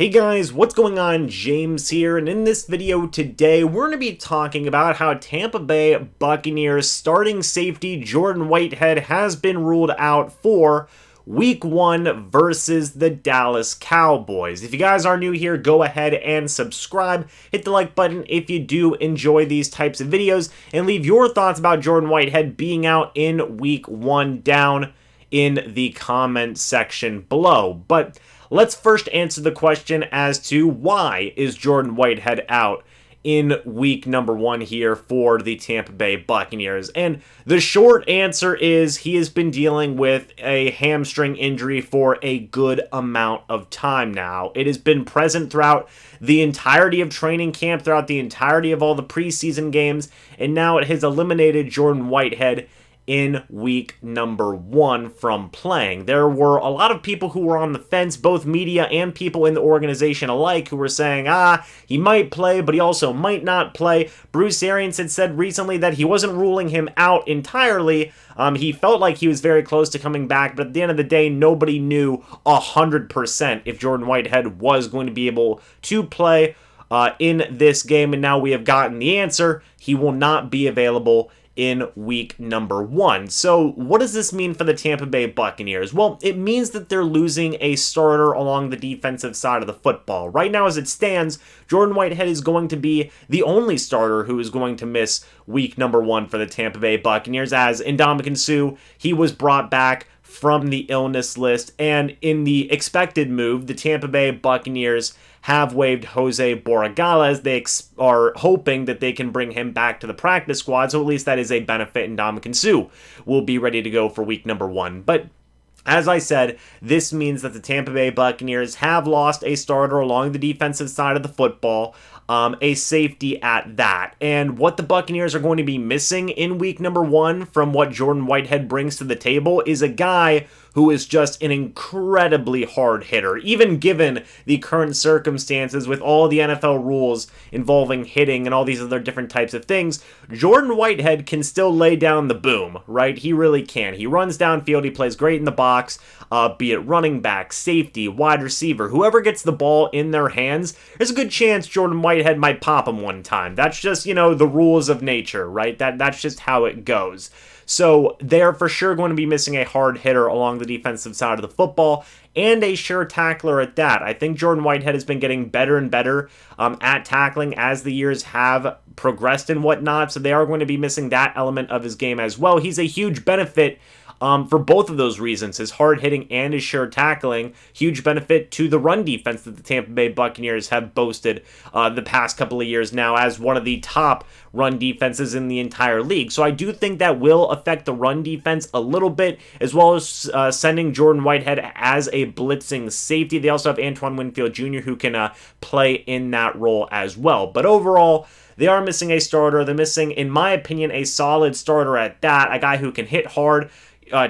Hey guys, what's going on? James here, and in this video today, we're going to be talking about how Tampa Bay Buccaneers starting safety Jordan Whitehead has been ruled out for Week 1 versus the Dallas Cowboys. If you guys are new here, go ahead and subscribe. Hit the like button if you do enjoy these types of videos, and leave your thoughts about Jordan Whitehead being out in Week 1 down in the comment section below. But let's first answer the question as to why is Jordan Whitehead out in week number 1 here for the Tampa Bay Buccaneers. And the short answer is he has been dealing with a hamstring injury for a good amount of time now. It has been present throughout the entirety of training camp, throughout the entirety of all the preseason games, and now it has eliminated Jordan Whitehead in week number 1 from playing. There were a lot of people who were on the fence, both media and people in the organization alike, who were saying, he might play, but he also might not play. Bruce Arians had said recently that he wasn't ruling him out entirely. He felt like he was very close to coming back, but at the end of the day, nobody knew 100% if Jordan Whitehead was going to be able to play in this game, and now we have gotten the answer. He will not be available in week number 1. So what does this mean for the Tampa Bay Buccaneers? Well, it means that they're losing a starter along the defensive side of the football. Right now, as it stands, Jordan Whitehead is going to be the only starter who is going to miss week number 1 for the Tampa Bay Buccaneers, as Ndamukong, he was brought back from the illness list, and in the expected move, the Tampa Bay Buccaneers have waived Jose Borregales. They are hoping that they can bring him back to the practice squad, so at least that is a benefit, and Ndamukong will be ready to go for week number 1. But as I said, this means that the Tampa Bay Buccaneers have lost a starter along the defensive side of the football, a safety at that. And what the Buccaneers are going to be missing in week number 1 from what Jordan Whitehead brings to the table is a guy who is just an incredibly hard hitter. Even given the current circumstances with all the NFL rules involving hitting and all these other different types of things, Jordan Whitehead can still lay down the boom, right? He really can. He runs downfield, he plays great in the box, be it running back, safety, wide receiver, whoever gets the ball in their hands, there's a good chance Jordan Whitehead might pop him one time. That's just, the rules of nature, right? That's just how it goes. So they're for sure going to be missing a hard hitter along the defensive side of the football, and a sure tackler at that. I think Jordan Whitehead has been getting better and better at tackling as the years have progressed and whatnot, so they are going to be missing that element of his game as well. He's a huge benefit for both of those reasons, his hard hitting and his sure tackling. Huge benefit to the run defense that the Tampa Bay Buccaneers have boasted the past couple of years now as one of the top run defenses in the entire league. So I do think that will affect the run defense a little bit, as well as sending Jordan Whitehead as a blitzing safety. They also have Antoine Winfield Jr. who can play in that role as well. But overall, they are missing a starter. They're missing, in my opinion, a solid starter at that, a guy who can hit hard,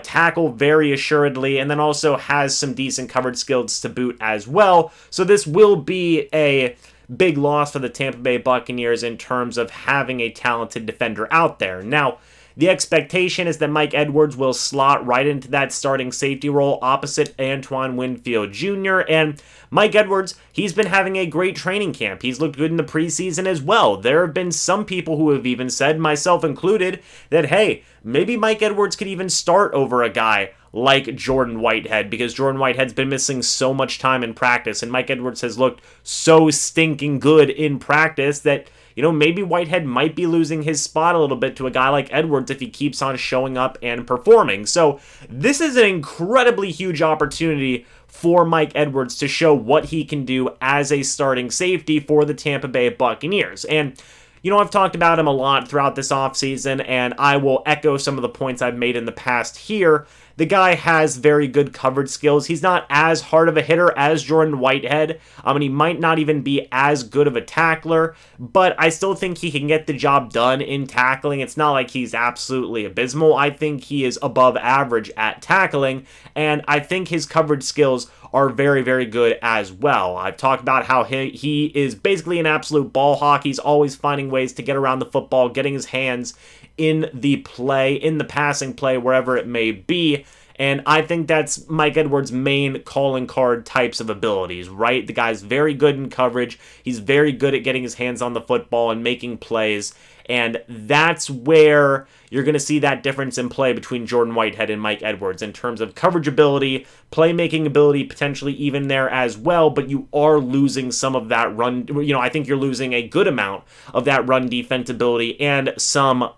tackle very assuredly, and then also has some decent coverage skills to boot as well. So this will be a big loss for the Tampa Bay Buccaneers in terms of having a talented defender out there. Now, the expectation is that Mike Edwards will slot right into that starting safety role opposite Antoine Winfield Jr. And Mike Edwards, he's been having a great training camp. He's looked good in the preseason as well. There have been some people who have even said, myself included, that, hey, maybe Mike Edwards could even start over a guy like Jordan Whitehead, because Jordan Whitehead's been missing so much time in practice, and Mike Edwards has looked so stinking good in practice that, maybe Whitehead might be losing his spot a little bit to a guy like Edwards if he keeps on showing up and performing. So this is an incredibly huge opportunity for Mike Edwards to show what he can do as a starting safety for the Tampa Bay Buccaneers. And I've talked about him a lot throughout this offseason, and I will echo some of the points I've made in the past here. The guy has very good coverage skills. He's not as hard of a hitter as Jordan Whitehead, and he might not even be as good of a tackler, but I still think he can get the job done in tackling. It's not like he's absolutely abysmal. I think he is above average at tackling, and I think his coverage skills are very, very good as well. I've talked about how he is basically an absolute ball hawk. He's always finding ways to get around the football, getting his hands in the play, in the passing play, wherever it may be. And I think that's Mike Edwards' main calling card types of abilities, right? The guy's very good in coverage. He's very good at getting his hands on the football and making plays. And that's where you're going to see that difference in play between Jordan Whitehead and Mike Edwards in terms of coverage ability, playmaking ability, potentially even there as well, but you are losing some of that run. I think you're losing a good amount of that run defensibility and some,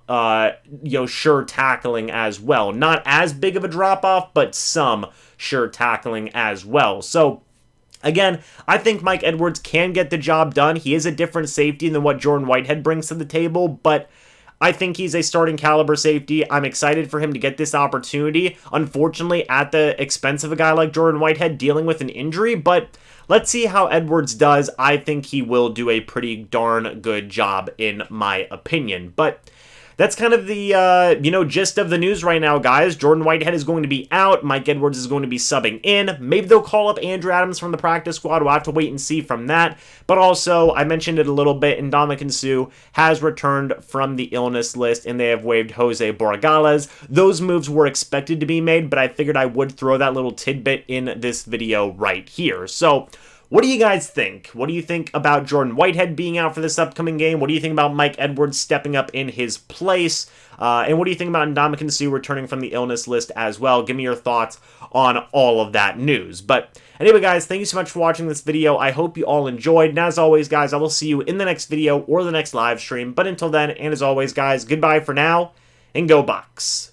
sure tackling as well. Not as big of a drop-off, but some sure tackling as well. So, again, I think Mike Edwards can get the job done. He is a different safety than what Jordan Whitehead brings to the table, but I think he's a starting caliber safety. I'm excited for him to get this opportunity. Unfortunately, at the expense of a guy like Jordan Whitehead dealing with an injury, but let's see how Edwards does. I think he will do a pretty darn good job, in my opinion. But that's kind of the, gist of the news right now, guys. Jordan Whitehead is going to be out. Mike Edwards is going to be subbing in. Maybe they'll call up Andrew Adams from the practice squad. We'll have to wait and see from that. But also, I mentioned it a little bit, Ndamukong has returned from the illness list, and they have waived Jose Borregales. Those moves were expected to be made, but I figured I would throw that little tidbit in this video right here. So, what do you guys think? What do you think about Jordan Whitehead being out for this upcoming game? What do you think about Mike Edwards stepping up in his place? And what do you think about Ndamukong returning from the illness list as well? Give me your thoughts on all of that news. But anyway, guys, thank you so much for watching this video. I hope you all enjoyed. And as always, guys, I will see you in the next video or the next live stream. But until then, and as always, guys, goodbye for now, and go Bucs.